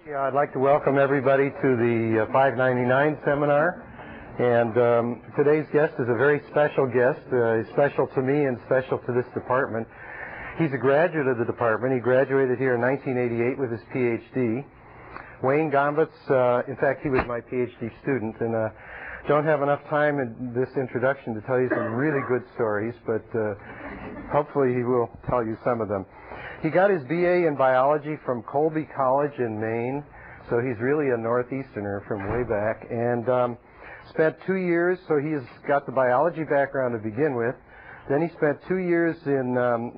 Yeah, I'd like to welcome everybody to the 599 seminar. And today's guest is a very special guest. He's special to me and special to this department. He's a graduate of the department. He graduated here in 1988 with his PhD. Wayne Gombitz, in fact, he was my PhD student, and don't have enough time in this introduction to tell you some really good stories, but hopefully he will tell you some of them. He got his BA in biology from Colby College in Maine, so he's really a Northeasterner from way back, and spent 2 years, so he's got the biology background to begin with. Then he spent 2 years in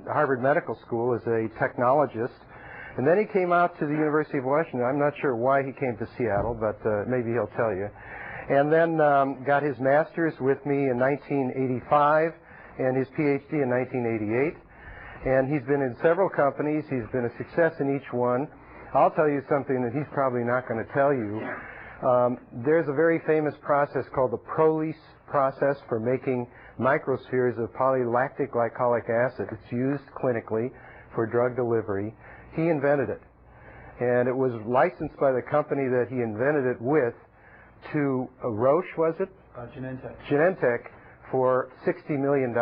Harvard Medical School as a technologist, and then he came out to the University of Washington. I'm not sure why he came to Seattle, but maybe he'll tell you. And then got his master's with me in 1985 and his PhD in 1988. And he's been in several companies. He's been a success in each one. I'll tell you something that he's probably not going to tell you. There's a very famous process called the Pegylation process for making microspheres of polylactic glycolic acid. It's used clinically for drug delivery. He invented it. And it was licensed by the company that he invented it with to Roche, was it? Genentech. Genentech for $60 million.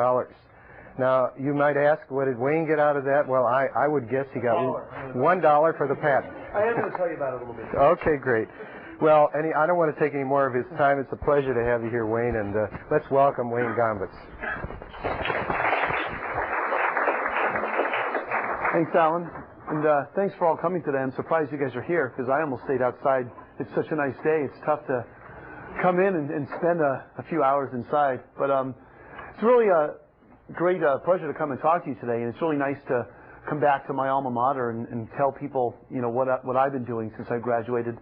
Now, you might ask, what did Wayne get out of that? Well, I would guess he got $1 for the patent. I am going to tell you about it a little bit. Okay, great. Well, I don't want to take any more of his time. It's a pleasure to have you here, Wayne, and let's welcome Wayne Gombitz. Thanks, Alan. And thanks for all coming today. I'm surprised you guys are here because I almost stayed outside. It's such a nice day. It's tough to come in and spend a few hours inside. But it's really a great pleasure to come and talk to you today. And it's really nice to come back to my alma mater and tell people, you know, what I've been doing since I graduated.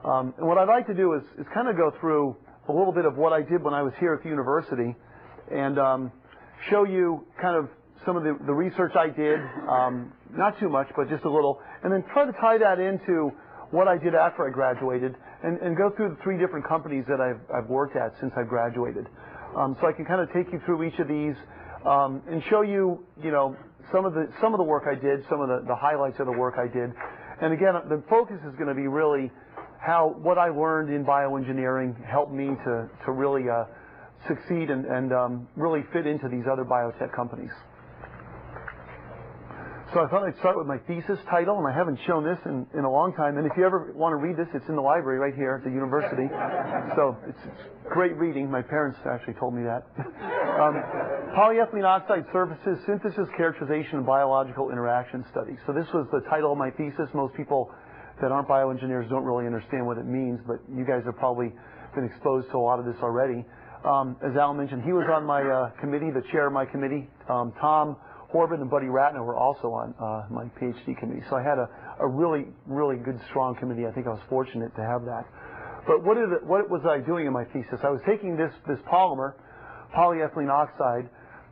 And what I'd like to do is kind of go through a little bit of what I did when I was here at the university and show you kind of some of the research I did, not too much, but just a little, and then try to tie that into what I did after I graduated and go through the 3 different companies that I've worked at since I've graduated. So I can kind of take you through each of these and show you, you know, some of the work I did, some of the highlights of the work I did. And again, the focus is going to be really how what I learned in bioengineering helped me to really succeed and really fit into these other biotech companies. So I thought I'd start with my thesis title, and I haven't shown this in a long time. And if you ever want to read this, it's in the library right here at the university. So it's great reading. My parents actually told me that. Polyethylene oxide surfaces, synthesis, characterization, and biological interaction studies. So this was the title of my thesis. Most people that aren't bioengineers don't really understand what it means, but you guys have probably been exposed to a lot of this already. As Alan mentioned, he was on my committee, the chair of my committee. Tom Horvath and Buddy Ratner were also on my PhD committee. So I had a really, really good, strong committee. I think I was fortunate to have that. But what was I doing in my thesis? I was taking this polymer, polyethylene oxide,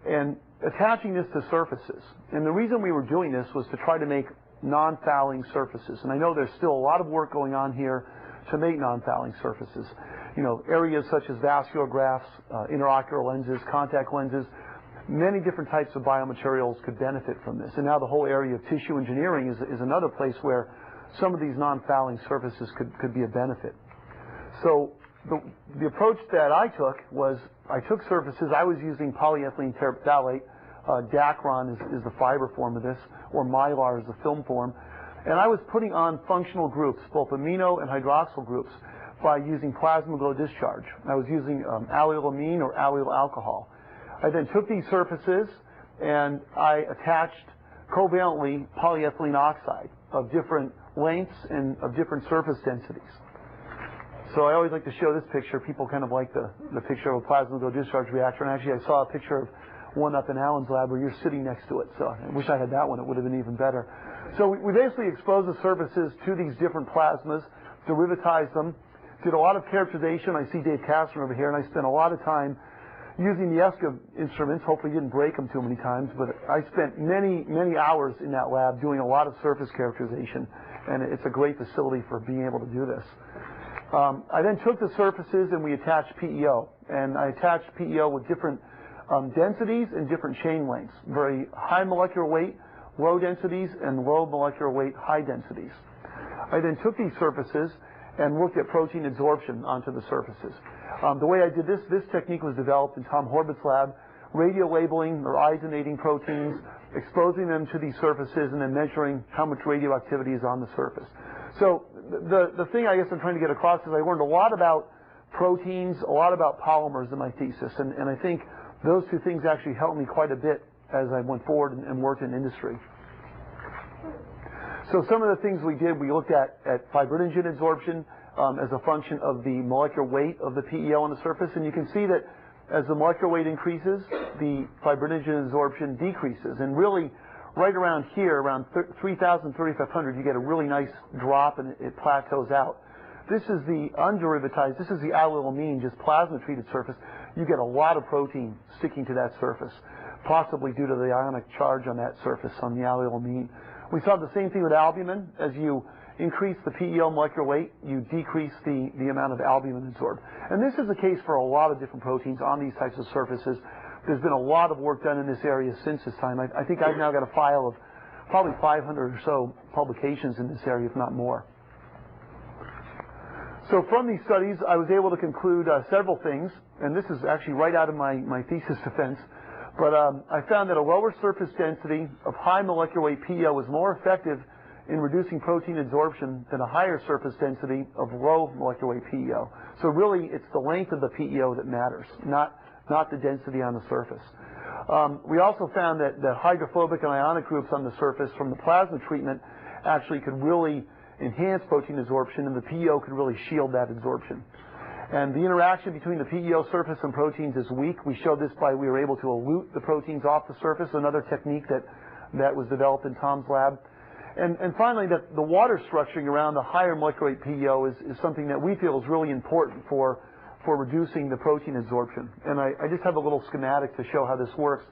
and attaching this to surfaces. And the reason we were doing this was to try to make non-fouling surfaces. And I know there's still a lot of work going on here to make non-fouling surfaces. You know, areas such as vascular grafts, intraocular lenses, contact lenses, many different types of biomaterials could benefit from this. And now the whole area of tissue engineering is another place where some of these non-fouling surfaces could be a benefit. So the approach that I took was I took surfaces. I was using polyethylene terephthalate. Dacron is the fiber form of this, or mylar is the film form. And I was putting on functional groups, both amino and hydroxyl groups, by using plasma glow discharge. I was using allylamine or allyl alcohol. I then took these surfaces and I attached covalently polyethylene oxide of different lengths and of different surface densities. So I always like to show this picture. People kind of like the picture of a plasma glow discharge reactor. And actually I saw a picture of one up in Alan's lab where you're sitting next to it. So I wish I had that one. It would have been even better. So we basically exposed the surfaces to these different plasmas, derivatized them, did a lot of characterization. I see Dave Kastner over here, and I spent a lot of time using the ESCA instruments. Hopefully you didn't break them too many times, but I spent many, many hours in that lab doing a lot of surface characterization, and it's a great facility for being able to do this. I then took the surfaces and we attached PEO, and I attached PEO with different densities and different chain lengths, very high molecular weight, low densities, and low molecular weight, high densities. I then took these surfaces and looked at protein absorption onto the surfaces. The way I did this technique was developed in Tom Horvath's lab, radio-labeling or isonating proteins, exposing them to these surfaces, and then measuring how much radioactivity is on the surface. So the thing I guess I'm trying to get across is I learned a lot about proteins, a lot about polymers in my thesis, and I think those two things actually helped me quite a bit as I went forward and worked in industry. So some of the things we did, we looked at fibrinogen absorption as a function of the molecular weight of the PEO on the surface, and you can see that as the molecular weight increases, the fibrinogen absorption decreases, and really right around here, around 3,000, 3,500, you get a really nice drop and it plateaus out. This is the underivatized, this is the allylamine, just plasma-treated surface. You get a lot of protein sticking to that surface, possibly due to the ionic charge on that surface, on the allylamine. We saw the same thing with albumin. As you increase the PEO molecular weight, you decrease the amount of albumin absorbed. And this is the case for a lot of different proteins on these types of surfaces. There's been a lot of work done in this area since this time. I think I've now got a file of probably 500 or so publications in this area, if not more. So from these studies, I was able to conclude several things, and this is actually right out of my thesis defense. But I found that a lower surface density of high molecular weight PEO is more effective in reducing protein absorption than a higher surface density of low molecular weight PEO. So really, it's the length of the PEO that matters, not the density on the surface. We also found that hydrophobic and ionic groups on the surface from the plasma treatment actually could really enhance protein absorption, and the PEO could really shield that absorption. And the interaction between the PEO surface and proteins is weak. We showed this by we were able to elute the proteins off the surface, another technique that was developed in Tom's lab. And finally, that the water structuring around the higher molecular weight PEO is something that we feel is really important for reducing the protein absorption. And I just have a little schematic to show how this works.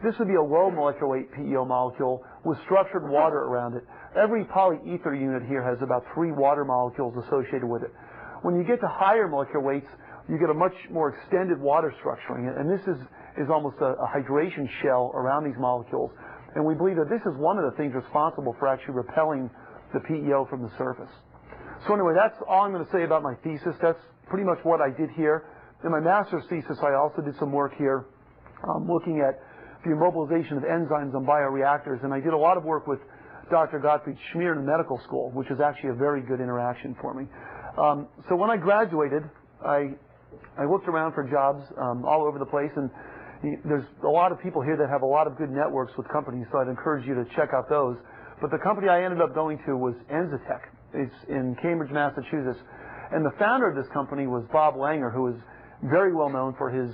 This would be a low molecular weight PEO molecule with structured water around it. Every polyether unit here has about 3 water molecules associated with it. When you get to higher molecular weights, you get a much more extended water structuring, and this is almost a hydration shell around these molecules. And we believe that this is one of the things responsible for actually repelling the PEO from the surface. So anyway, that's all I'm going to say about my thesis. That's pretty much what I did here. In my master's thesis, I also did some work here looking at the immobilization of enzymes on bioreactors, and I did a lot of work with Dr. Gottfried Schmier in medical school, which is actually a very good interaction for me. So when I graduated, I looked around for jobs all over the place, and there's a lot of people here that have a lot of good networks with companies, so I'd encourage you to check out those. But the company I ended up going to was Enzotech. It's in Cambridge, Massachusetts. And the founder of this company was Bob Langer, who is very well known for his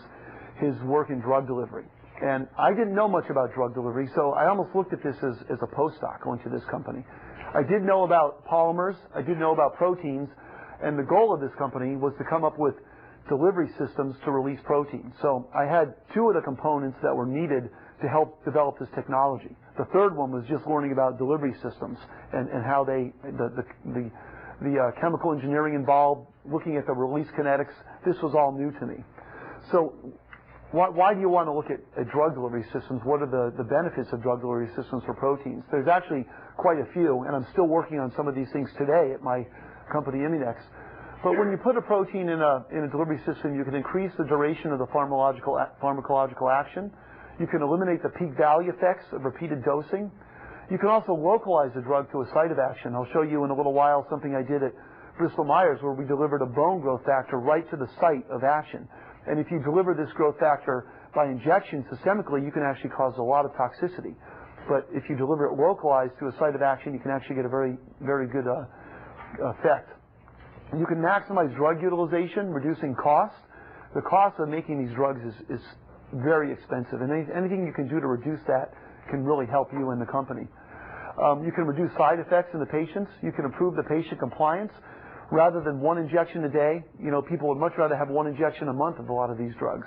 work in drug delivery. And I didn't know much about drug delivery, so I almost looked at this as a postdoc going to this company. I did know about polymers, I did know about proteins, and the goal of this company was to come up with delivery systems to release protein. So I had 2 of the components that were needed to help develop this technology. The third one was just learning about delivery systems and how the chemical engineering involved, looking at the release kinetics. This was all new to me. So why do you want to look at drug delivery systems? What are the benefits of drug delivery systems for proteins? There's actually quite a few, and I'm still working on some of these things today at my company Immunex. But when you put a protein in a delivery system, you can increase the duration of the pharmacological action. You can eliminate the peak value effects of repeated dosing. You can also localize the drug to a site of action. I'll show you in a little while something I did at Bristol Myers where we delivered a bone growth factor right to the site of action. And if you deliver this growth factor by injection systemically, you can actually cause a lot of toxicity. But if you deliver it localized to a site of action, you can actually get a very, very good effect. You can maximize drug utilization, reducing cost. The cost of making these drugs is very expensive, and anything you can do to reduce that can really help you and the company. You can reduce side effects in the patients. You can improve the patient compliance. Rather than 1 injection a day, people would much rather have 1 injection a month of a lot of these drugs.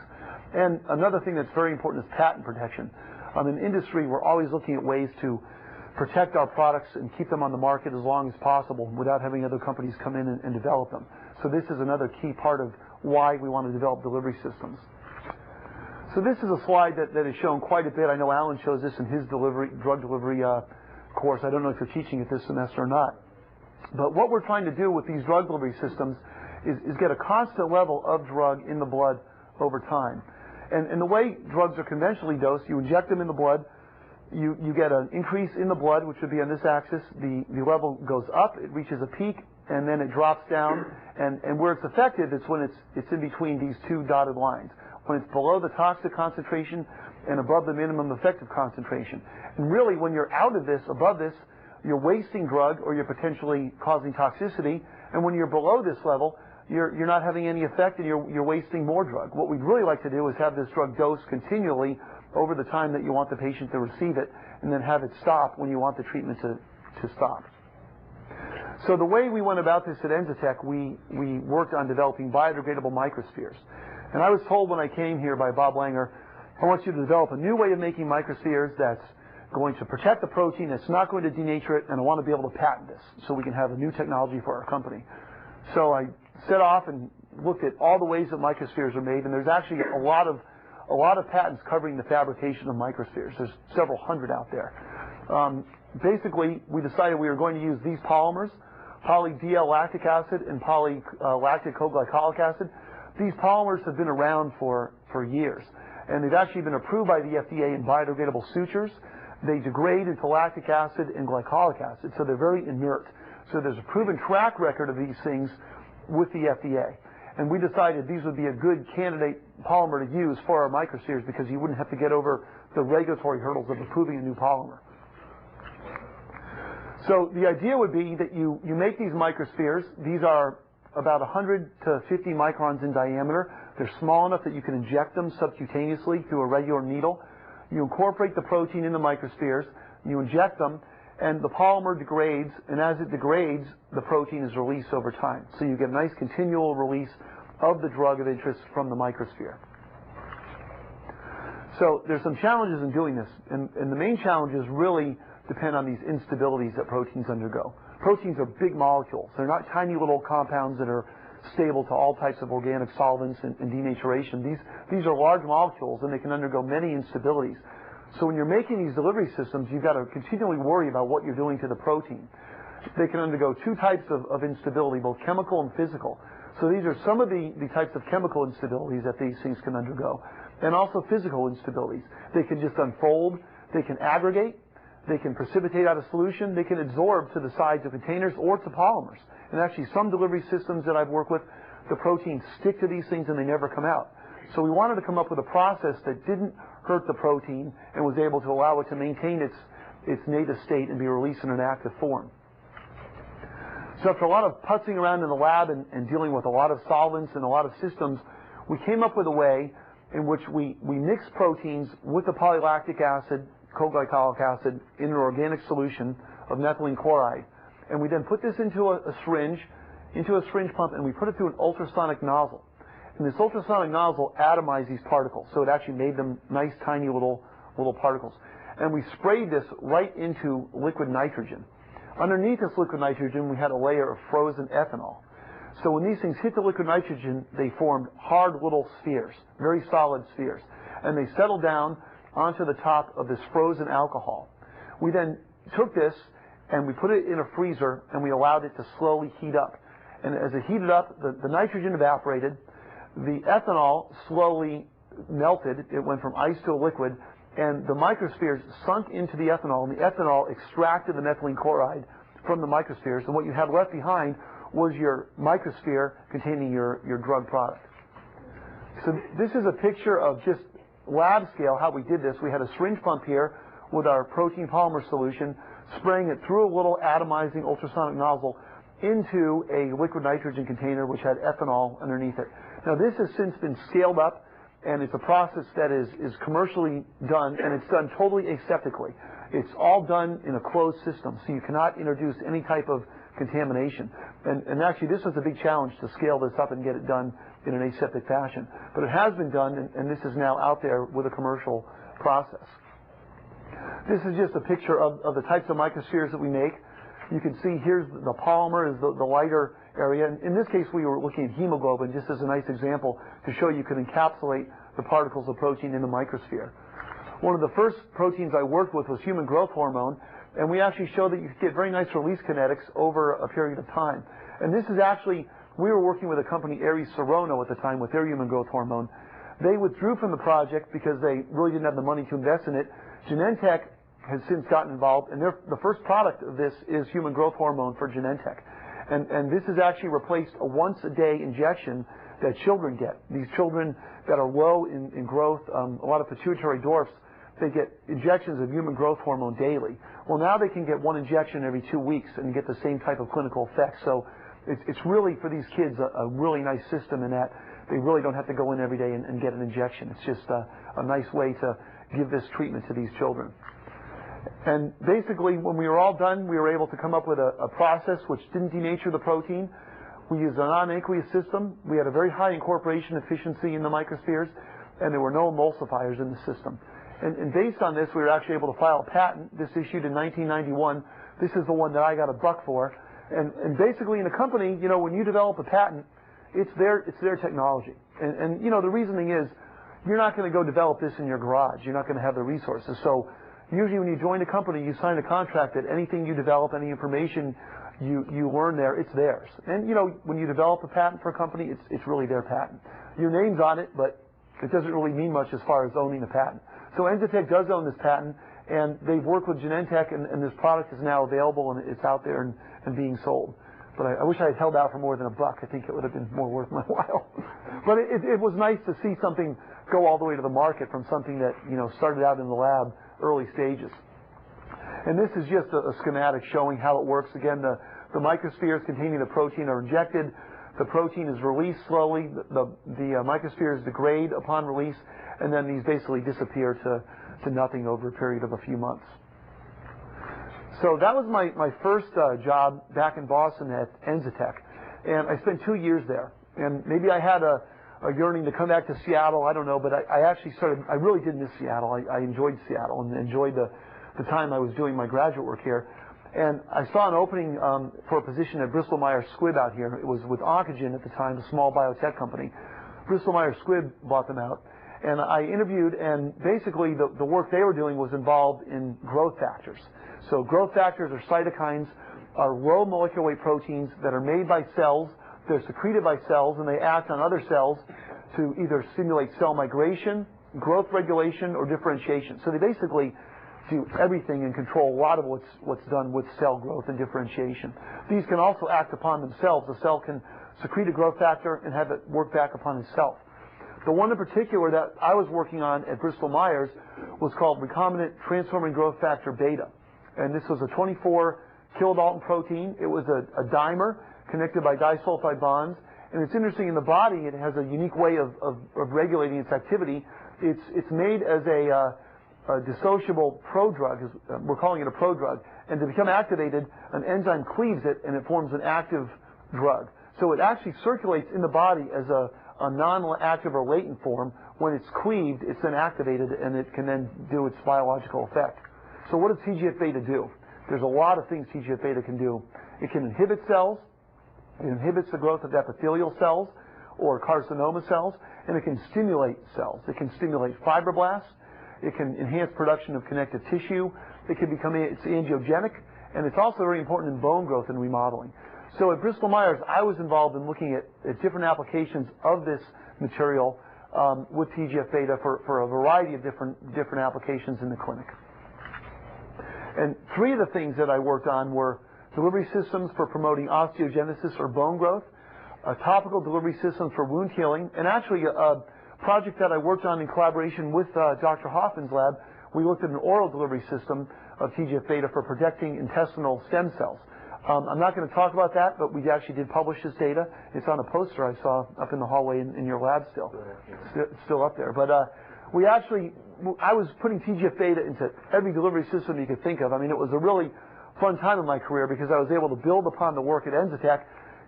And another thing that's very important is patent protection. In industry, we're always looking at ways to protect our products and keep them on the market as long as possible without having other companies come in and develop them. So this is another key part of why we want to develop delivery systems. So this is a slide that is shown quite a bit. I know Alan shows this in his drug delivery course. I don't know if you're teaching it this semester or not. But what we're trying to do with these drug delivery systems is get a constant level of drug in the blood over time. And the way drugs are conventionally dosed, you inject them in the blood, you get an increase in the blood, which would be on this axis. The level goes up, it reaches a peak, and then it drops down. And where it's effective is when it's in between these two dotted lines, when it's below the toxic concentration and above the minimum effective concentration. And really, when you're out of this, above this, you're wasting drug or you're potentially causing toxicity. And when you're below this level, you're not having any effect and you're wasting more drug. What we'd really like to do is have this drug dosed continually over the time that you want the patient to receive it, and then have it stop when you want the treatment to stop. So the way we went about this at Enzotech, we worked on developing biodegradable microspheres. And I was told when I came here by Bob Langer, I want you to develop a new way of making microspheres that's going to protect the protein, that's not going to denature it, and I want to be able to patent this so we can have a new technology for our company. So I set off and looked at all the ways that microspheres are made, and there's actually a lot of patents covering the fabrication of microspheres. There's several hundred out there. Basically, we decided we were going to use these polymers, poly-DL lactic acid and poly-lactic co-glycolic acid. These polymers have been around for years, and they've actually been approved by the FDA in biodegradable sutures. They degrade into lactic acid and glycolic acid, so they're very inert. So there's a proven track record of these things with the FDA. And we decided these would be a good candidate polymer to use for our microspheres because you wouldn't have to get over the regulatory hurdles of approving a new polymer. So the idea would be that you make these microspheres. These are about 100 to 50 microns in diameter. They're small enough that you can inject them subcutaneously through a regular needle. You incorporate the protein in the microspheres, you inject them, and the polymer degrades, and as it degrades, the protein is released over time. So you get a nice continual release of the drug of interest from the microsphere. So there's some challenges in doing this, and the main challenges really depend on these instabilities that proteins undergo. Proteins are big molecules. They're not tiny little compounds that are stable to all types of organic solvents and denaturation. These are large molecules, and they can undergo many instabilities. So when you're making these delivery systems, you've got to continually worry about what you're doing to the protein. They can undergo two types of instability, both chemical and physical. So these are some of the types of chemical instabilities that these things can undergo, and also physical instabilities. They can just unfold, they can aggregate, they can precipitate out of solution, they can adsorb to the sides of containers or to polymers. And actually some delivery systems that I've worked with, the proteins stick to these things and they never come out. So we wanted to come up with a process that didn't hurt the protein and was able to allow it to maintain its native state and be released in an active form. So after a lot of putzing around in the lab and dealing with a lot of solvents and a lot of systems, we came up with a way in which we mix proteins with the polylactic acid, co-glycolic acid, in an organic solution of methylene chloride. And we then put this into a syringe pump, and we put it through an ultrasonic nozzle. And this ultrasonic nozzle atomized these particles, so it actually made them nice, tiny little particles. And we sprayed this right into liquid nitrogen. Underneath this liquid nitrogen, we had a layer of frozen ethanol. So when these things hit the liquid nitrogen, they formed hard little spheres, very solid spheres. And they settled down onto the top of this frozen alcohol. We then took this and we put it in a freezer and we allowed it to slowly heat up. And as it heated up, the nitrogen evaporated, the ethanol slowly melted, it went from ice to a liquid, and the microspheres sunk into the ethanol, and the ethanol extracted the methylene chloride from the microspheres, and what you had left behind was your microsphere containing your drug product. So this is a picture of just lab scale how we did this. We had a syringe pump here with our protein polymer solution, spraying it through a little atomizing ultrasonic nozzle into a liquid nitrogen container which had ethanol underneath it. Now this has since been scaled up, and it's a process that is commercially done, and it's done totally aseptically. It's all done in a closed system, so you cannot introduce any type of contamination. And actually this was a big challenge to scale this up and get it done in an aseptic fashion. But it has been done, and this is now out there with a commercial process. This is just a picture of the types of microspheres that we make. You can see here's the polymer is the lighter area. In this case, we were looking at hemoglobin just as a nice example to show you could encapsulate the particles of protein in the microsphere. One of the first proteins I worked with was human growth hormone, And we actually showed that you could get very nice release kinetics over a period of time. And this is actually, we were working with a company, Ares Serono, at the time with their human growth hormone. They withdrew from the project because they really didn't have the money to invest in it. Genentech has since gotten involved, and the first product of this is human growth hormone for Genentech. And this has actually replaced a once-a-day injection that children get. These children that are low in growth, a lot of pituitary dwarfs, they get injections of human growth hormone daily. Well, now they can get one injection every 2 weeks and get the same type of clinical effect. So it's really, for these kids, a really nice system in that they really don't have to go in every day and get an injection. It's just a nice way to give this treatment to these children. And basically, when we were all done, we were able to come up with a process which didn't denature the protein. We used a non-aqueous system. We had a very high incorporation efficiency in the microspheres, and there were no emulsifiers in the system. And based on this, we were actually able to file a patent. This issued in 1991. This is the one that I got a buck for. And basically, in a company, you know, when you develop a patent, it's their technology. And you know, the reasoning is, you're not going to go develop this in your garage. You're not going to have the resources. So usually when you join a company, you sign a contract that anything you develop, any information you learn there, it's theirs. And you know, when you develop a patent for a company, it's really their patent. Your name's on it, but it doesn't really mean much as far as owning the patent. So Enzotech does own this patent, and they've worked with Genentech, and this product is now available, and it's out there and being sold. But I wish I had held out for more than a buck. I think it would have been more worth my while. But it was nice to see something go all the way to the market from something that, you know, started out in the lab, early stages. And this is just a schematic showing how it works. Again, the microspheres containing the protein are injected. The protein is released slowly. The microspheres degrade upon release, and then these basically disappear to nothing over a period of a few months. So that was my first job back in Boston at Enzotech, and I spent 2 years there. And maybe I had a yearning to come back to Seattle, I don't know, but I really did miss Seattle. I enjoyed Seattle and enjoyed the time I was doing my graduate work here. And I saw an opening for a position at Bristol Myers Squibb out here. It was with Oncogen at the time, a small biotech company. Bristol Myers Squibb bought them out. And I interviewed, and basically the work they were doing was involved in growth factors. So growth factors or cytokines are low molecular weight proteins that are made by cells. They're secreted by cells, and they act on other cells to either stimulate cell migration, growth regulation, or differentiation. So they basically do everything and control a lot of what's done with cell growth and differentiation. These can also act upon themselves. The cell can secrete a growth factor and have it work back upon itself. The one in particular that I was working on at Bristol Myers was called recombinant transforming growth factor beta. And this was a 24 kilodalton protein. It was a dimer connected by disulfide bonds. And it's interesting, in the body, it has a unique way of regulating its activity. It's made as a dissociable prodrug. We're calling it a prodrug. And to become activated, an enzyme cleaves it, and it forms an active drug. So it actually circulates in the body as a non-active or latent form. When it's cleaved, it's then activated, and it can then do its biological effect. So what does TGF-beta do? There's a lot of things TGF-beta can do. It can inhibit cells. It inhibits the growth of epithelial cells or carcinoma cells, and it can stimulate cells. It can stimulate fibroblasts. It can enhance production of connective tissue. It's angiogenic, and it's also very important in bone growth and remodeling. So at Bristol Myers, I was involved in looking at different applications of this material with TGF-beta for a variety of different applications in the clinic. And 3 of the things that I worked on were delivery systems for promoting osteogenesis or bone growth, topical delivery systems for wound healing, and actually a project that I worked on in collaboration with Dr. Hoffman's lab. We looked at an oral delivery system of TGF-beta for protecting intestinal stem cells. I'm not going to talk about that, but we actually did publish this data. It's on a poster I saw up in the hallway in your lab still. It's still up there. But I was putting TGF-beta into every delivery system you could think of. I mean, it was a really fun time in my career because I was able to build upon the work at Enzotech,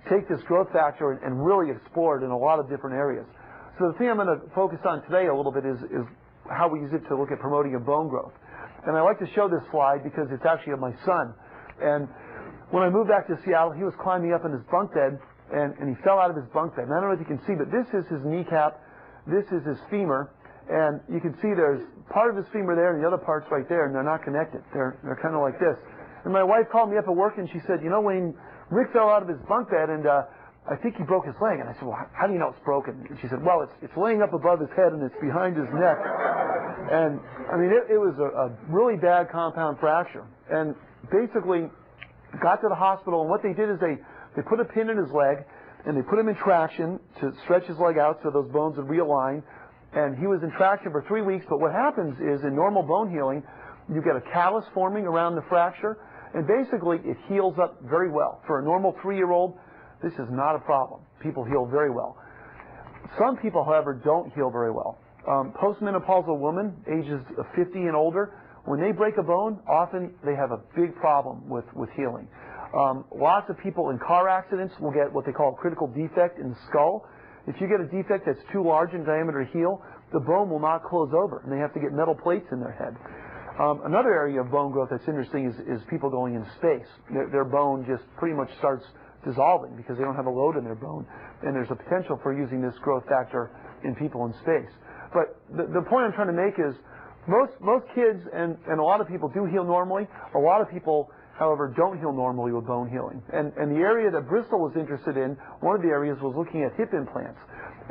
take this growth factor and really explore it in a lot of different areas. So the thing I'm going to focus on today a little bit is how we use it to look at promoting of bone growth. And I like to show this slide because it's actually of my son. And when I moved back to Seattle, he was climbing up in his bunk bed, and he fell out of his bunk bed. And I don't know if you can see, but this is his kneecap. This is his femur. And you can see there's part of his femur there and the other part's right there, and they're not connected. They're kind of like this. And my wife called me up at work and she said, you know, Wayne, Rick fell out of his bunk bed and I think he broke his leg. And I said, well, how do you know it's broken? And she said, well, it's laying up above his head and it's behind his neck. And I mean, it was a really bad compound fracture. And basically got to the hospital, and what they did is they put a pin in his leg and they put him in traction to stretch his leg out so those bones would realign. And he was in traction for 3 weeks. But what happens is in normal bone healing, you get a callus forming around the fracture, and basically it heals up very well. For a normal 3-year-old, this is not a problem. People heal very well. Some people, however, don't heal very well. Postmenopausal women, ages 50 and older, when they break a bone, often they have a big problem with healing. Lots of people in car accidents will get what they call a critical defect in the skull. If you get a defect that's too large in diameter to heal, the bone will not close over, and they have to get metal plates in their head. Another area of bone growth that's interesting is people going in space. Their bone just pretty much starts dissolving because they don't have a load in their bone, and there's a potential for using this growth factor in people in space. But the point I'm trying to make is most kids and a lot of people do heal normally. A lot of people, however, don't heal normally with bone healing. And the area that Bristol was interested in, one of the areas was looking at hip implants.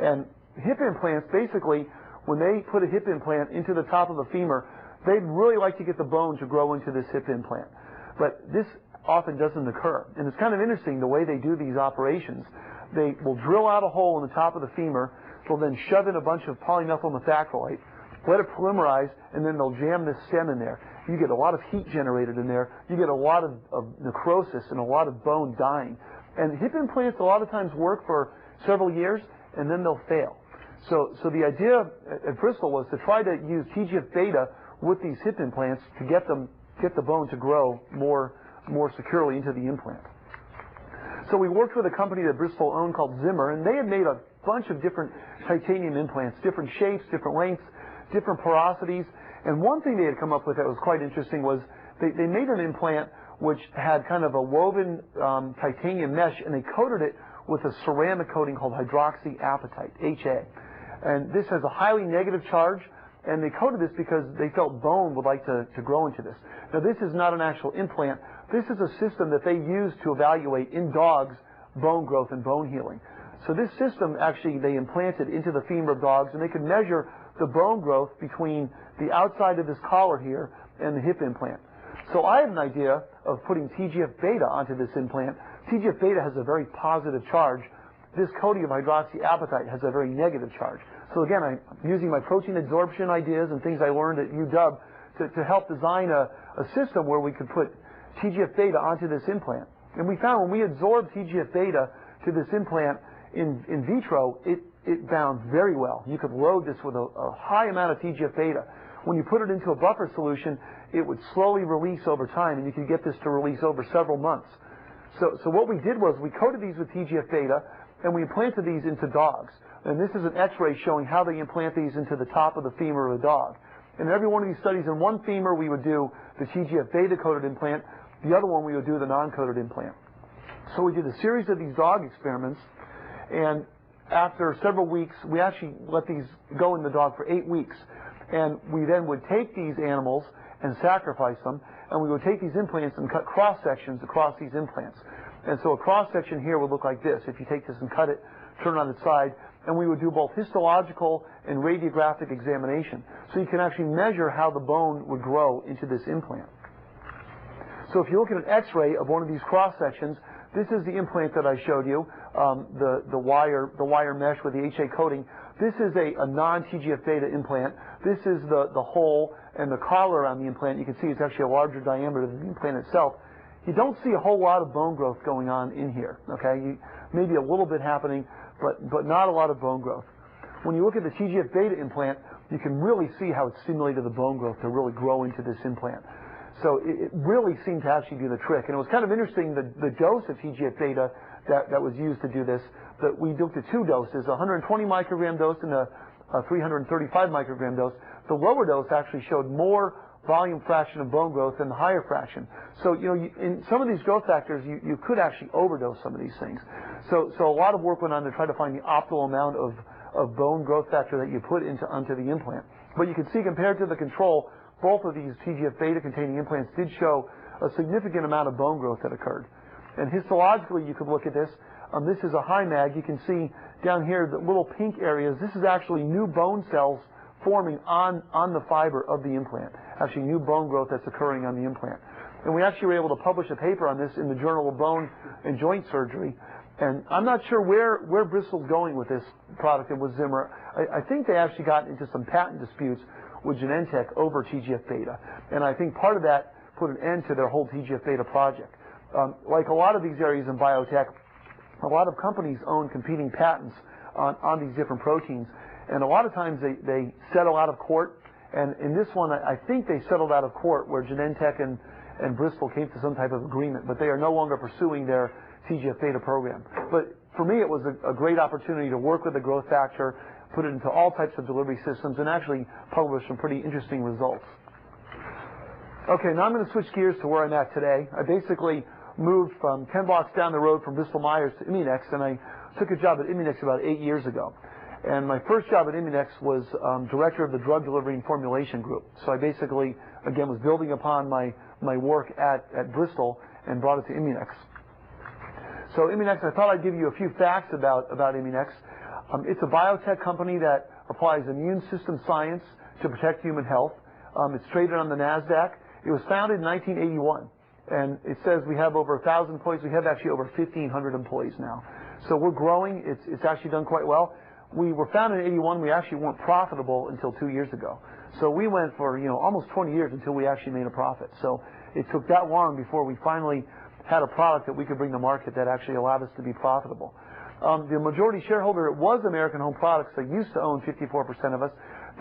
And hip implants, basically, when they put a hip implant into the top of the femur, they'd really like to get the bone to grow into this hip implant. But this often doesn't occur. And it's kind of interesting the way they do these operations. They will drill out a hole in the top of the femur. They'll then shove in a bunch of polymethyl methacrylate, let it polymerize, and then they'll jam this stem in there. You get a lot of heat generated in there. You get a lot of necrosis and a lot of bone dying. And hip implants a lot of times work for several years, and then they'll fail. So the idea at Bristol was to try to use TGF-beta with these hip implants to get the bone to grow more securely into the implant. So we worked with a company that Bristol owned called Zimmer, and they had made a bunch of different titanium implants, different shapes, different lengths, different porosities. And one thing they had come up with that was quite interesting was they made an implant which had kind of a woven titanium mesh, and they coated it with a ceramic coating called hydroxyapatite, HA. And this has a highly negative charge, and they coated this because they felt bone would like to grow into this. Now, this is not an actual implant. This is a system that they use to evaluate in dogs bone growth and bone healing. So this system, actually, they implanted into the femur of dogs, and they could measure the bone growth between the outside of this collar here and the hip implant. So I had an idea of putting TGF-beta onto this implant. TGF-beta has a very positive charge. This coating of hydroxyapatite has a very negative charge. So again, I'm using my protein adsorption ideas and things I learned at UW to help design a system where we could put TGF-beta onto this implant. And we found when we absorbed TGF-beta to this implant in vitro, it bound very well. You could load this with a high amount of TGF-beta. When you put it into a buffer solution, it would slowly release over time, and you could get this to release over several months. So what we did was we coated these with TGF-beta, and we implanted these into dogs. And this is an X-ray showing how they implant these into the top of the femur of the dog. And in every one of these studies, in one femur we would do the TGF-beta coated implant, the other one we would do the non-coated implant. So we did a series of these dog experiments, and after several weeks, we actually let these go in the dog for 8 weeks. And we then would take these animals and sacrifice them, and we would take these implants and cut cross-sections across these implants. And so a cross-section here would look like this. If you take this and cut it, turn it on its side, and we would do both histological and radiographic examination. So you can actually measure how the bone would grow into this implant. So if you look at an X-ray of one of these cross-sections, this is the implant that I showed you, the wire mesh with the HA coating. This is a non-TGF-beta implant. This is the hole and the collar on the implant. You can see it's actually a larger diameter than the implant itself. You don't see a whole lot of bone growth going on in here, okay? Maybe a little bit happening, but not a lot of bone growth. When you look at the TGF-beta implant, you can really see how it stimulated the bone growth to really grow into this implant. So it really seemed to actually do the trick. And it was kind of interesting, the dose of TGF-beta that was used to do this, that we looked at 2 doses, a 120 microgram dose and a 335 microgram dose. The lower dose actually showed more volume fraction of bone growth than the higher fraction. So, in some of these growth factors, you could actually overdose some of these things. So a lot of work went on to try to find the optimal amount of bone growth factor that you put onto the implant. But you can see compared to the control, both of these TGF-beta containing implants did show a significant amount of bone growth that occurred. And histologically, you could look at this. This is a high mag. You can see down here the little pink areas. This is actually new bone cells forming on the fiber of the implant. Actually, new bone growth that's occurring on the implant. And we actually were able to publish a paper on this in the Journal of Bone and Joint Surgery. And I'm not sure where Bristol's going with this product and with Zimmer. I think they actually got into some patent disputes with Genentech over TGF-beta. And I think part of that put an end to their whole TGF-beta project. Like a lot of these areas in biotech, a lot of companies own competing patents on these different proteins. And a lot of times they settle out of court. And in this one, I think they settled out of court where Genentech and Bristol came to some type of agreement. But they are no longer pursuing their TGF-beta program. But for me, it was a great opportunity to work with the growth factor, put it into all types of delivery systems, and actually publish some pretty interesting results. Okay, now I'm going to switch gears to where I'm at today. I basically moved from 10 blocks down the road from Bristol-Myers to Immunex, and I took a job at Immunex about 8 years ago. And my first job at Immunex was director of the drug delivery and formulation group. So I basically, again, was building upon my work at Bristol and brought it to Immunex. So Immunex, I thought I'd give you a few facts about Immunex. It's a biotech company that applies immune system science to protect human health. It's traded on the NASDAQ. It was founded in 1981, and it says we have over 1,000 employees. We have actually over 1,500 employees now. So we're growing. It's actually done quite well. We were founded in 81. We actually weren't profitable until 2 years ago. So we went for almost 20 years until we actually made a profit. So it took that long before we finally had a product that we could bring to market that actually allowed us to be profitable. The majority shareholder, it was American Home Products. They used to own 54% of us.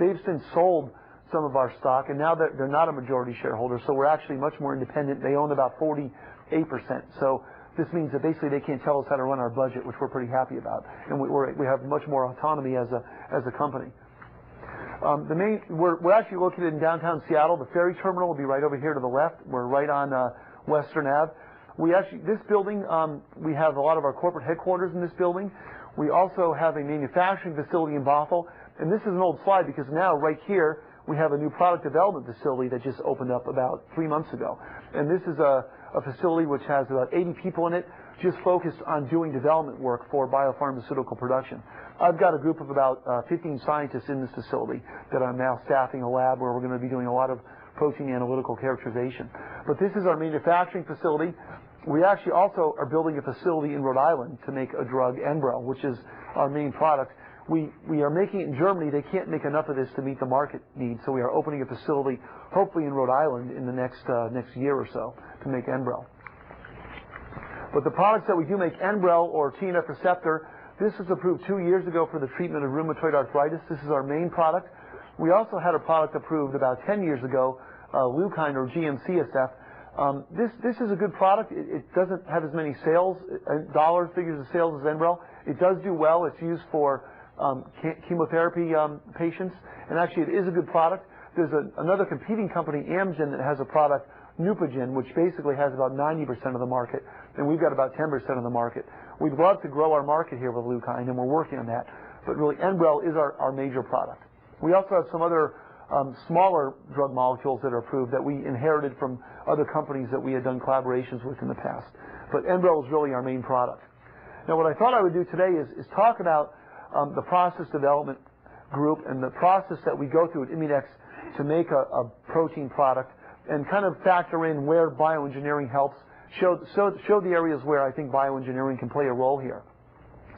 They've since sold some of our stock, and now they're not a majority shareholder, so we're actually much more independent. They own about 48%. So this means that basically they can't tell us how to run our budget, which we're pretty happy about, and we have much more autonomy as a company. We're actually located in downtown Seattle. The ferry terminal will be right over here to the left. We're right on Western Ave. This building, we have a lot of our corporate headquarters in this building. We also have a manufacturing facility in Bothell, and this is an old slide because now right here we have a new product development facility that just opened up about 3 months ago. And this is a facility which has about 80 people in it, just focused on doing development work for biopharmaceutical production. I've got a group of about 15 scientists in this facility that I'm now staffing a lab where we're going to be doing a lot of protein analytical characterization. But this is our manufacturing facility. We actually also are building a facility in Rhode Island to make a drug, Enbrel, which is our main product. We are making it in Germany. They can't make enough of this to meet the market needs, so we are opening a facility, hopefully in Rhode Island, in the next year or so to make Enbrel. But the products that we do make, Enbrel or TNF receptor, this was approved 2 years ago for the treatment of rheumatoid arthritis. This is our main product. We also had a product approved about 10 years ago, Leukein or GM-CSF. This is a good product. It doesn't have as many sales, dollar figures of sales as Enbrel. It does do well. It's used for chemotherapy patients, and actually it is a good product. There's another competing company, Amgen, that has a product, Neupogen, which basically has about 90% of the market, and we've got about 10% of the market. We'd love to grow our market here with Leukein, and we're working on that. But really, Enbrel is our major product. We also have some other smaller drug molecules that are approved that we inherited from other companies that we had done collaborations with in the past. But Enbrel is really our main product. Now, what I thought I would do today is talk about the process development group and the process that we go through at Immunex to make a protein product, and kind of factor in where bioengineering helps, show the areas where I think bioengineering can play a role here.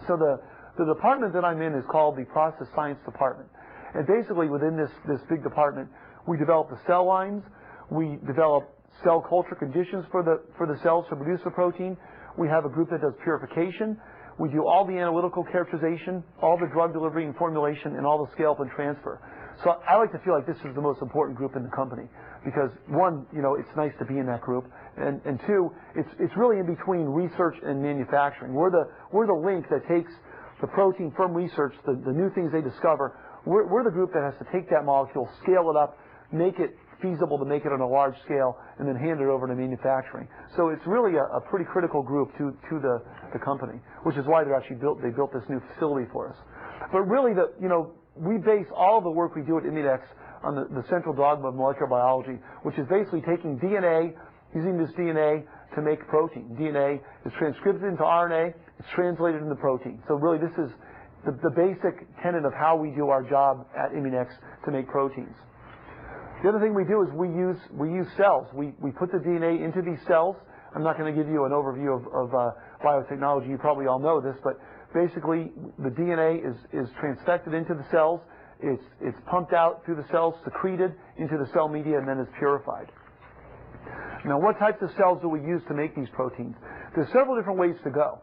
So the department that I'm in is called the Process Science Department. And basically within this big department, we develop the cell lines, we develop cell culture conditions for the cells to produce the protein. We have a group that does purification. We do all the analytical characterization, all the drug delivery and formulation, and all the scale-up and transfer. So I like to feel like this is the most important group in the company because, one, it's nice to be in that group, and two, it's really in between research and manufacturing. We're the link that takes the protein from research, the new things they discover. We're the group that has to take that molecule, scale it up, make it feasible to make it on a large scale, and then hand it over to manufacturing. So it's really a pretty critical group to the company, which is why they built this new facility for us. But really, we base all of the work we do at Immunex on the central dogma of molecular biology, which is basically taking DNA using this DNA to make protein. DNA is transcribed into RNA, it's translated into protein. So really this is the basic tenet of how we do our job at Immunex to make proteins. The other thing we do is we use cells. We put the DNA into these cells. I'm not going to give you an overview of biotechnology. You probably all know this, but basically the DNA is transfected into the cells. It's pumped out through the cells, secreted into the cell media, and then is purified. Now, what types of cells do we use to make these proteins? There's several different ways to go.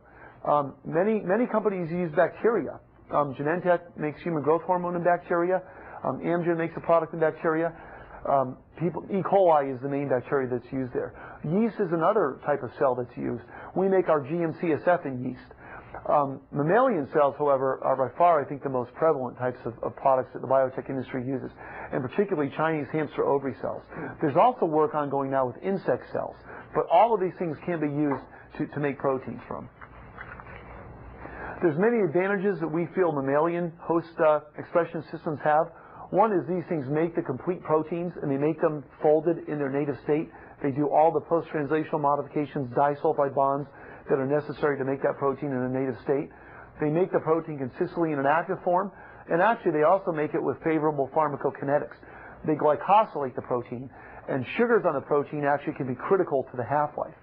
Many companies use bacteria. Genentech makes human growth hormone in bacteria. Amgen makes a product in bacteria. E. coli is the main bacteria that's used there. Yeast is another type of cell that's used. We make our GM-CSF in yeast. Mammalian cells, however, are by far, I think, the most prevalent types of products that the biotech industry uses, and particularly Chinese hamster ovary cells. There's also work ongoing now with insect cells, but all of these things can be used to make proteins from. There's many advantages that we feel mammalian host expression systems have. One is these things make the complete proteins, and they make them folded in their native state. They do all the post-translational modifications, disulfide bonds, that are necessary to make that protein in a native state. They make the protein consistently in an active form, and actually they also make it with favorable pharmacokinetics. They glycosylate the protein, and sugars on the protein actually can be critical to the half-life.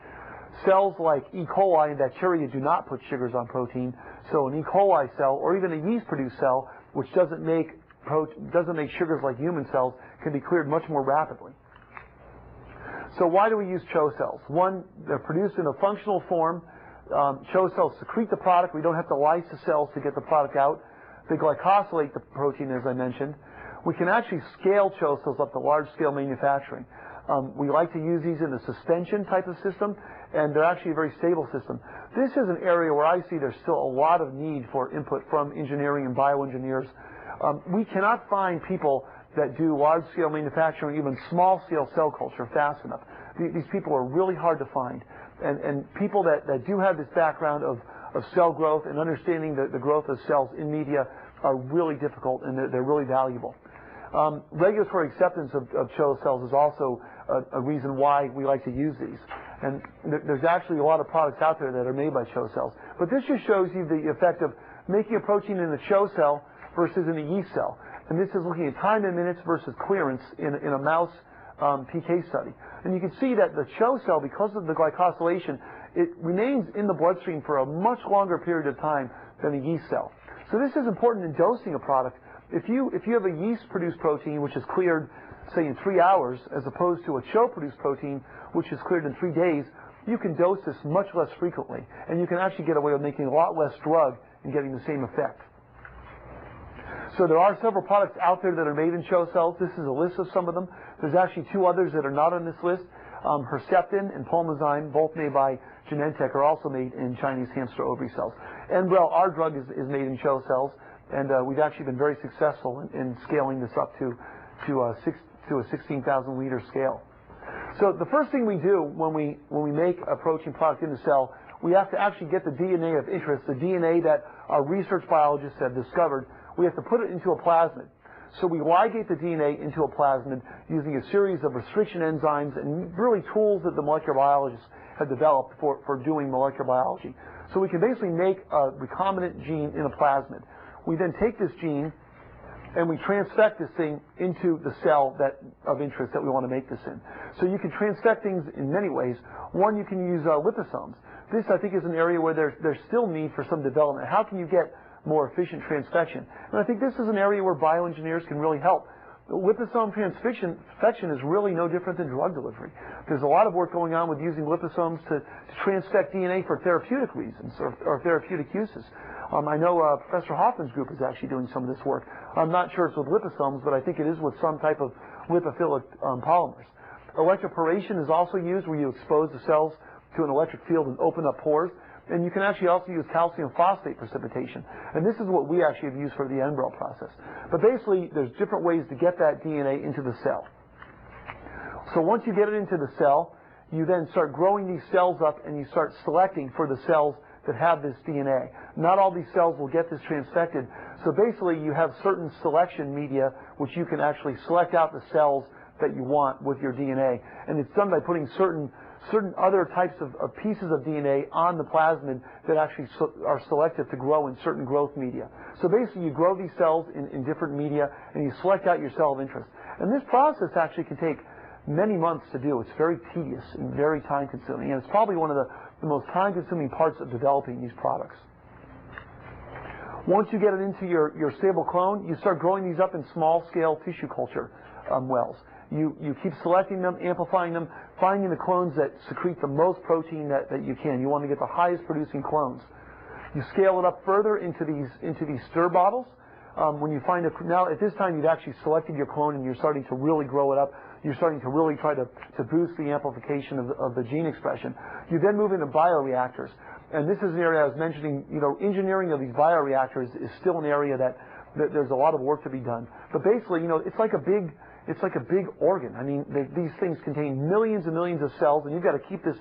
Cells like E. coli and bacteria do not put sugars on protein, so an E. coli cell, or even a yeast-produced cell, which doesn't make sugars like human cells, can be cleared much more rapidly. So why do we use CHO cells? One, they're produced in a functional form. CHO cells secrete the product. We don't have to lyse the cells to get the product out. They glycosylate the protein, as I mentioned. We can actually scale CHO cells up to large-scale manufacturing. We like to use these in a suspension type of system, and they're actually a very stable system. This is an area where I see there's still a lot of need for input from engineering and bioengineers. We cannot find people that do large-scale manufacturing, even small-scale cell culture fast enough. These people are really hard to find. And people that do have this background of cell growth and understanding the growth of cells in media are really difficult, and they're really valuable. Regulatory acceptance of CHO cells is also a reason why we like to use these. And there's actually a lot of products out there that are made by CHO cells. But this just shows you the effect of making a protein in a CHO cell versus in a yeast cell. And this is looking at time in minutes versus clearance in a mouse PK study. And you can see that the CHO cell, because of the glycosylation, it remains in the bloodstream for a much longer period of time than a yeast cell. So this is important in dosing a product. If you have a yeast-produced protein which is cleared, say, in 3 hours, as opposed to a CHO-produced protein which is cleared in 3 days, you can dose this much less frequently. And you can actually get away with making a lot less drug and getting the same effect. So there are several products out there that are made in CHO cells. This is a list of some of them. There's actually 2 others that are not on this list. Herceptin and Pulmozyme, both made by Genentech, are also made in Chinese hamster ovary cells. And well, our drug is made in CHO cells, and we've actually been very successful in scaling this up to a 16,000 liter scale. So the first thing we do when we make a protein product in the cell, we have to actually get the DNA of interest, the DNA that our research biologists have discovered. We have to put it into a plasmid. So we ligate the DNA into a plasmid using a series of restriction enzymes and really tools that the molecular biologists have developed for doing molecular biology. So we can basically make a recombinant gene in a plasmid. We then take this gene and we transfect this thing into the cell of interest that we want to make this in. So you can transfect things in many ways. One, you can use liposomes. This, I think, is an area where there's still need for some development. How can you get more efficient transfection? And I think this is an area where bioengineers can really help. Liposome transfection is really no different than drug delivery. There's a lot of work going on with using liposomes to transfect DNA for therapeutic reasons or therapeutic uses. I know Professor Hoffman's group is actually doing some of this work. I'm not sure it's with liposomes, but I think it is with some type of lipophilic polymers. Electroporation is also used, where you expose the cells to an electric field and open up pores. And you can actually also use calcium phosphate precipitation. And this is what we actually have used for the Enbrel process. But basically, there's different ways to get that DNA into the cell. So once you get it into the cell, you then start growing these cells up, and you start selecting for the cells that have this DNA. Not all these cells will get this transfected. So basically, you have certain selection media which you can actually select out the cells that you want with your DNA. And it's done by putting certain certain other types of pieces of DNA on the plasmid that actually are selective to grow in certain growth media. So basically, you grow these cells in different media, and you select out your cell of interest. And this process actually can take many months to do. It's very tedious and very time-consuming, and it's probably one of the most time-consuming parts of developing these products. Once you get it into your stable clone, you start growing these up in small-scale tissue culture wells. You keep selecting them, amplifying them, finding the clones that secrete the most protein that you can. You want to get the highest producing clones. You scale it up further into these stir bottles. When you find now at this time you've actually selected your clone and you're starting to really grow it up. You're starting to really try to boost the amplification of the gene expression. You then move into bioreactors. And this is an area I was mentioning, engineering of these bioreactors is still an area that there's a lot of work to be done. But basically, it's like a big organ. I mean, these things contain millions and millions of cells, and you've got to keep this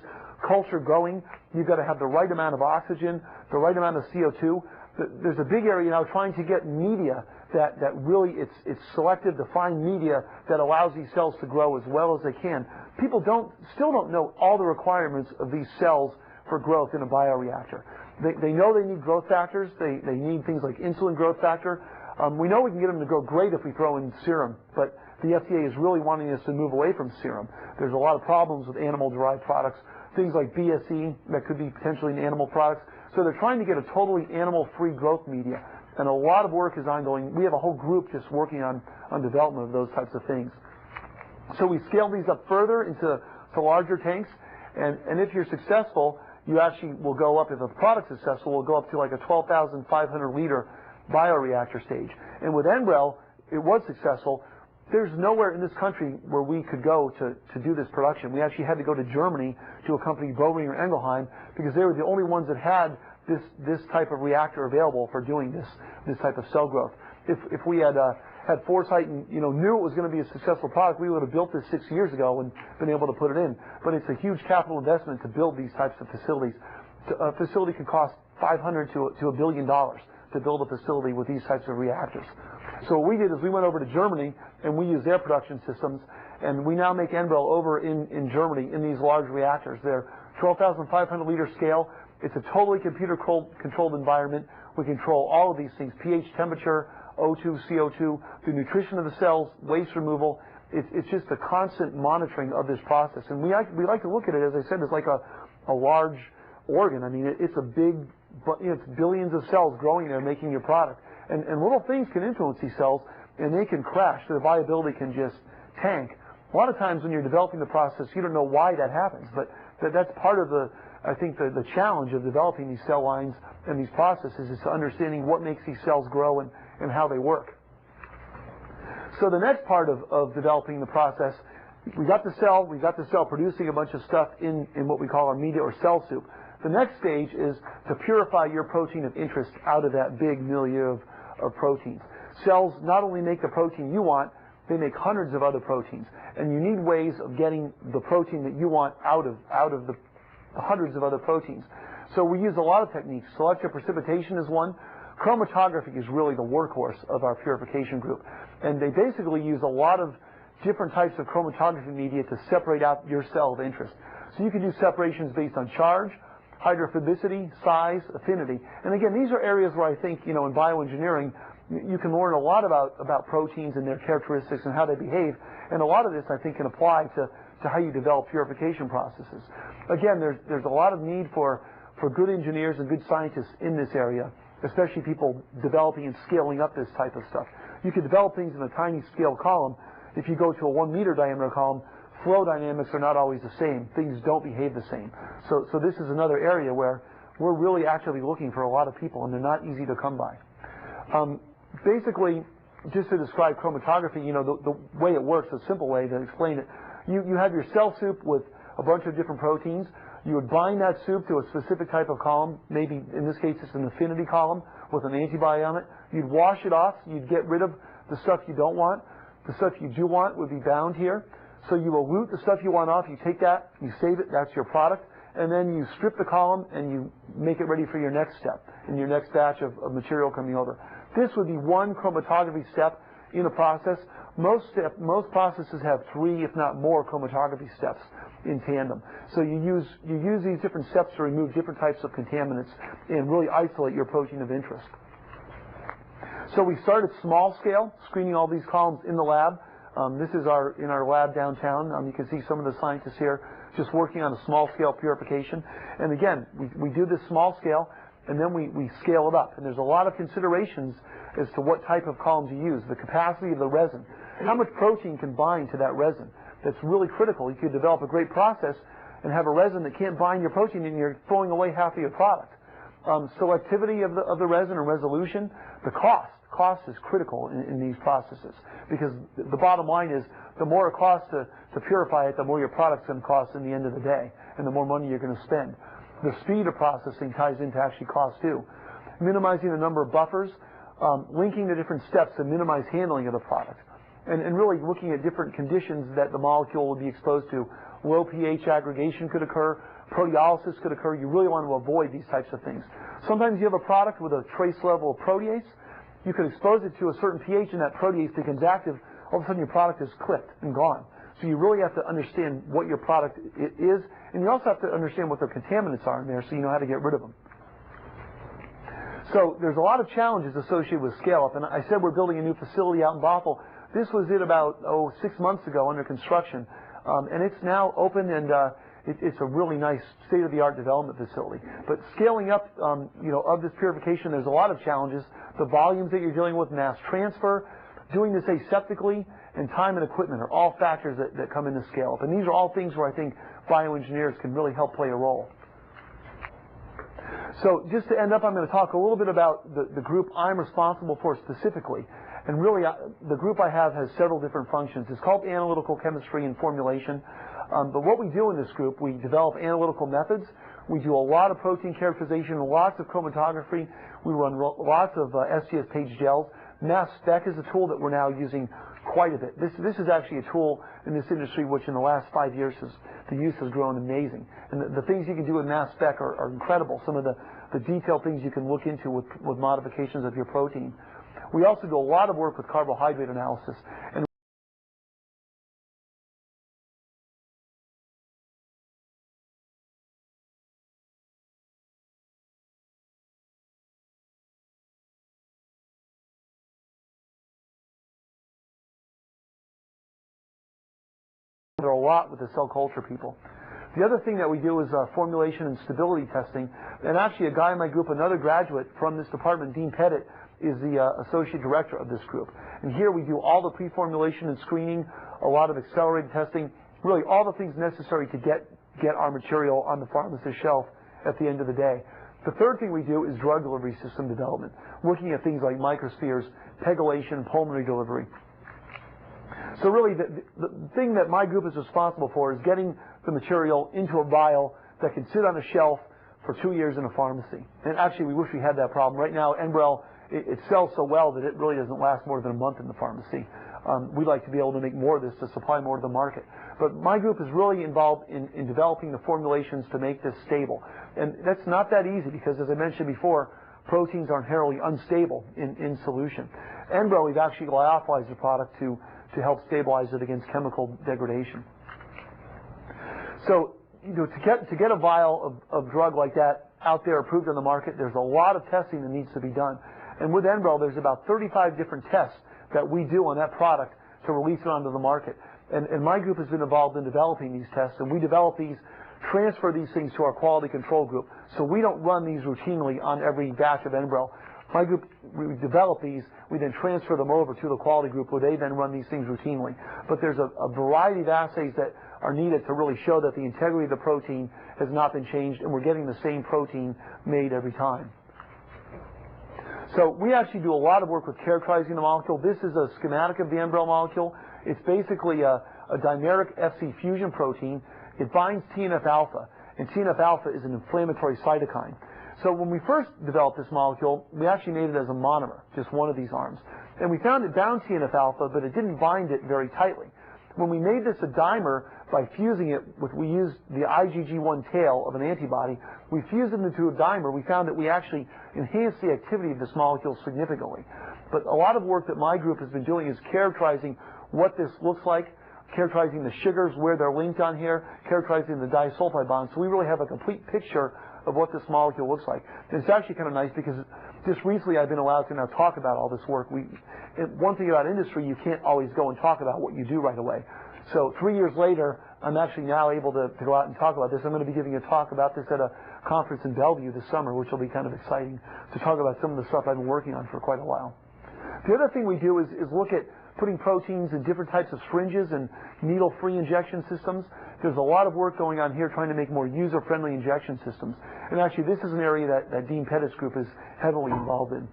culture going. You've got to have the right amount of oxygen, the right amount of CO2. There's a big area now trying to get media that really it's selective to find media that allows these cells to grow as well as they can. People still don't know all the requirements of these cells for growth in a bioreactor. They know they need growth factors. They need things like insulin growth factor. We know we can get them to grow great if we throw in serum, but the FDA is really wanting us to move away from serum. There's a lot of problems with animal-derived products, things like BSE that could be potentially in animal products. So they're trying to get a totally animal-free growth media, and a lot of work is ongoing. We have a whole group just working on development of those types of things. So we scale these up further into larger tanks, and if you're successful, you actually will go up, if the product's successful, will go up to like a 12,500 liter bioreactor stage. And with NREL, it was successful. There's nowhere in this country where we could go to do this production. We actually had to go to Germany to a company, Boehringer Ingelheim, because they were the only ones that had this type of reactor available for doing this type of cell growth. If we had foresight and knew it was going to be a successful product, we would have built this 6 years ago and been able to put it in. But it's a huge capital investment to build these types of facilities. A facility can cost $500 to $1 billion to build a facility with these types of reactors. So what we did is we went over to Germany and we used their production systems, and we now make NREL over in Germany in these large reactors. They're 12,500 liter scale. It's a totally computer-controlled environment. We control all of these things: pH, temperature, O2, CO2, the nutrition of the cells, waste removal. It's just a constant monitoring of this process. And we like to look at it, as I said, as like a large organ. I mean, it's a big, it's billions of cells growing there making your product. And little things can influence these cells, and they can crash. Their viability can just tank. A lot of times when you're developing the process, you don't know why that happens. But that's part of the challenge of developing these cell lines and these processes is to understanding what makes these cells grow and how they work. So the next part of developing the process, we got the cell producing a bunch of stuff in what we call our media or cell soup. The next stage is to purify your protein of interest out of that big milieu of proteins. Cells not only make the protein you want, they make hundreds of other proteins. And you need ways of getting the protein that you want out of the hundreds of other proteins. So we use a lot of techniques. Selective precipitation is one. Chromatography is really the workhorse of our purification group. And they basically use a lot of different types of chromatography media to separate out your cell of interest. So you can do separations based on charge, hydrophobicity, size, affinity. And again, these are areas where I think, in bioengineering, you can learn a lot about proteins and their characteristics and how they behave. And a lot of this, I think, can apply to how you develop purification processes. Again, there's a lot of need for good engineers and good scientists in this area, especially people developing and scaling up this type of stuff. You can develop things in a tiny scale column. If you go to a 1 meter diameter column, flow dynamics are not always the same. Things don't behave the same. So this is another area where we're really actively looking for a lot of people, and they're not easy to come by. Basically, just to describe chromatography, the way it works, a simple way to explain it, you have your cell soup with a bunch of different proteins. You would bind that soup to a specific type of column. Maybe, in this case, it's an affinity column with an antibody on it. You'd wash it off. You'd get rid of the stuff you don't want. The stuff you do want would be bound here. So you elute the stuff you want off. You take that, you save it. That's your product. And then you strip the column and you make it ready for your next step in your next batch of material coming over. This would be one chromatography step in a process. Most processes have 3, if not more, chromatography steps in tandem. So you use these different steps to remove different types of contaminants and really isolate your protein of interest. So we started small scale, screening all these columns in the lab. This is in our lab downtown. You can see some of the scientists here just working on a small scale purification. And again, we do this small scale, and then we scale it up. And there's a lot of considerations as to what type of columns you use, the capacity of the resin, how much protein can bind to that resin. That's really critical. You could develop a great process and have a resin that can't bind your protein, and you're throwing away half of your product. Selectivity of the resin and resolution, the cost. Cost is critical in these processes, because the bottom line is the more it costs to purify it, the more your product's going to cost in the end of the day, and the more money you're going to spend. The speed of processing ties into actually cost too. Minimizing the number of buffers, linking the different steps to minimize handling of the product, and really looking at different conditions that the molecule will be exposed to. Low pH aggregation could occur, proteolysis could occur. You really want to avoid these types of things. Sometimes you have a product with a trace level of protease. You can expose it to a certain pH and that protease becomes active. All of a sudden your product is clipped and gone. So you really have to understand what your product is, and you also have to understand what the contaminants are in there so you know how to get rid of them. So there's a lot of challenges associated with scale-up, and I said we're building a new facility out in Bothell. This was it about 6 months ago under construction, and it's now open, and it's a really nice state-of-the-art development facility. But scaling up, of this purification, there's a lot of challenges. The volumes that you're dealing with, mass transfer, doing this aseptically, and time and equipment are all factors that come into scale-up. And these are all things where I think bioengineers can really help play a role. So just to end up, I'm going to talk a little bit about the group I'm responsible for specifically. And really, the group I have has several different functions. It's called Analytical Chemistry and Formulation. But what we do in this group, we develop analytical methods. We do a lot of protein characterization, lots of chromatography. We run lots of SGS page gels. Mass spec is a tool that we're now using quite a bit. This is actually a tool in this industry which in the last 5 years the use has grown amazing. And the things you can do with mass spec are incredible. Some of the detailed things you can look into with modifications of your protein. We also do a lot of work with carbohydrate analysis. And a lot with the cell culture people. The other thing that we do is formulation and stability testing. And actually a guy in my group, another graduate from this department, Dean Pettit, is the associate director of this group. And here we do all the pre-formulation and screening, a lot of accelerated testing, really all the things necessary to get our material on the pharmacist's shelf at the end of the day. The third thing we do is drug delivery system development, looking at things like microspheres, pegylation, pulmonary delivery. So really, the thing that my group is responsible for is getting the material into a vial that can sit on a shelf for 2 years in a pharmacy. And actually, we wish we had that problem. Right now, Enbrel, it sells so well that it really doesn't last more than a month in the pharmacy. We'd like to be able to make more of this to supply more to the market. But my group is really involved in developing the formulations to make this stable. And that's not that easy because, as I mentioned before, proteins are inherently unstable in solution. Enbrel, we've actually lyophilized the product to help stabilize it against chemical degradation. So, to get a vial of drug like that out there approved on the market, there's a lot of testing that needs to be done. And with Enbrel, there's about 35 different tests that we do on that product to release it onto the market. And my group has been involved in developing these tests, and we develop these, transfer these things to our quality control group. So we don't run these routinely on every batch of Enbrel. My group, we develop these, we then transfer them over to the quality group where they then run these things routinely. But there's a variety of assays that are needed to really show that the integrity of the protein has not been changed and we're getting the same protein made every time. So we actually do a lot of work with characterizing the molecule. This is a schematic of the Enbrel molecule. It's basically a dimeric Fc fusion protein. It binds TNF-alpha, and TNF-alpha is an inflammatory cytokine. So when we first developed this molecule, we actually made it as a monomer, just one of these arms. And we found it bound TNF-alpha, but it didn't bind it very tightly. When we made this a dimer by fusing it with, we used the IgG1 tail of an antibody, we fused it into a dimer, we found that we actually enhanced the activity of this molecule significantly. But a lot of work that my group has been doing is characterizing what this looks like, characterizing the sugars, where they're linked on here, characterizing the disulfide bonds. So we really have a complete picture of what this molecule looks like. And it's actually kind of nice because just recently I've been allowed to now talk about all this work. One thing about industry, you can't always go and talk about what you do right away. So 3 years later, I'm actually now able to go out and talk about this. I'm going to be giving a talk about this at a conference in Bellevue this summer, which will be kind of exciting to talk about some of the stuff I've been working on for quite a while. The other thing we do is look at putting proteins in different types of syringes and needle-free injection systems. There's a lot of work going on here trying to make more user-friendly injection systems. And actually, this is an area that Dean Pettit's group is heavily involved in.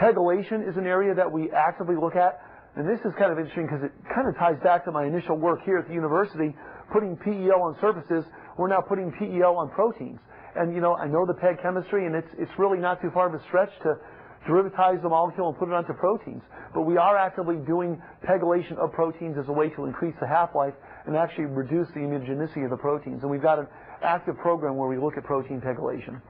Pegylation is an area that we actively look at. And this is kind of interesting because it kind of ties back to my initial work here at the university, putting PEO on surfaces. We're now putting PEO on proteins. And, you know, I know the PEG chemistry, and it's really not too far of a stretch to derivatize the molecule and put it onto proteins. But we are actively doing pegylation of proteins as a way to increase the half-life and actually reduce the immunogenicity of the proteins. And we've got an active program where we look at protein pegylation.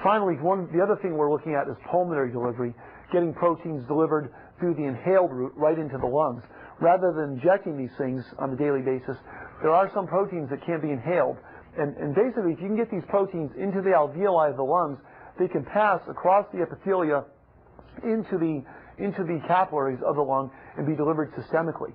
Finally, the other thing we're looking at is pulmonary delivery, getting proteins delivered through the inhaled route right into the lungs. Rather than injecting these things on a daily basis, there are some proteins that can't be inhaled. And basically, if you can get these proteins into the alveoli of the lungs, they can pass across the epithelia into the capillaries of the lung and be delivered systemically.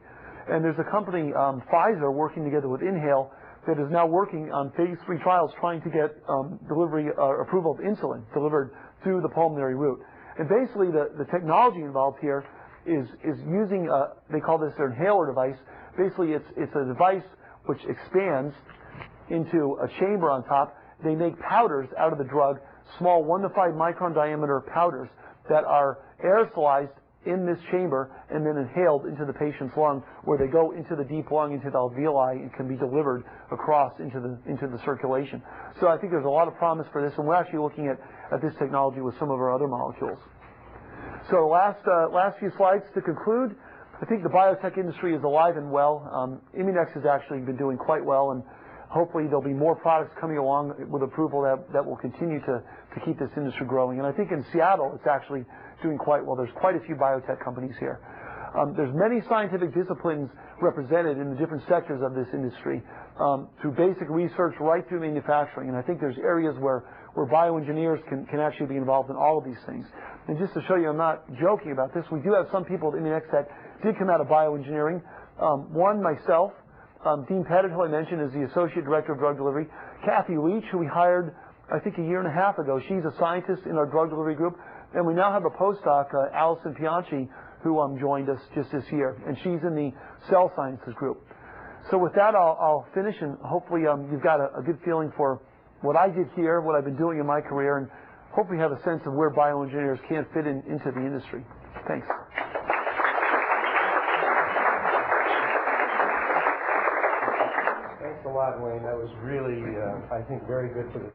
And there's a company, Pfizer, working together with Inhale, that is now working on phase 3 trials trying to get approval of insulin delivered through the pulmonary route. And basically, the technology involved here is using they call this their inhaler device. Basically, it's a device which expands into a chamber on top. They make powders out of the drug, small 1 to 5 micron diameter powders that are aerosolized in this chamber and then inhaled into the patient's lung, where they go into the deep lung, into the alveoli, and can be delivered across into the circulation. So I think there's a lot of promise for this, and we're actually looking at this technology with some of our other molecules. So last few slides to conclude. I think the biotech industry is alive and well. Immunex has actually been doing quite well, and hopefully there'll be more products coming along with approval that will continue to keep this industry growing. And I think in Seattle it's actually doing quite well. There's quite a few biotech companies here. There's many scientific disciplines represented in the different sectors of this industry, through basic research right through manufacturing. And I think there's areas where bioengineers can actually be involved in all of these things. And just to show you, I'm not joking about this, we do have some people at Immunex that did come out of bioengineering. One, myself, Dean Pettit, who I mentioned, is the Associate Director of Drug Delivery. Kathy Leach, who we hired, I think, a year and a half ago. She's a scientist in our drug delivery group. And we now have a postdoc, Allison Pianchi, who joined us just this year. And she's in the cell sciences group. So with that, I'll finish, and hopefully you've got a good feeling for what I did here, what I've been doing in my career, and hopefully have a sense of where bioengineers can fit into the industry. Thanks. Thanks a lot, Wayne. That was really, I think, very good for the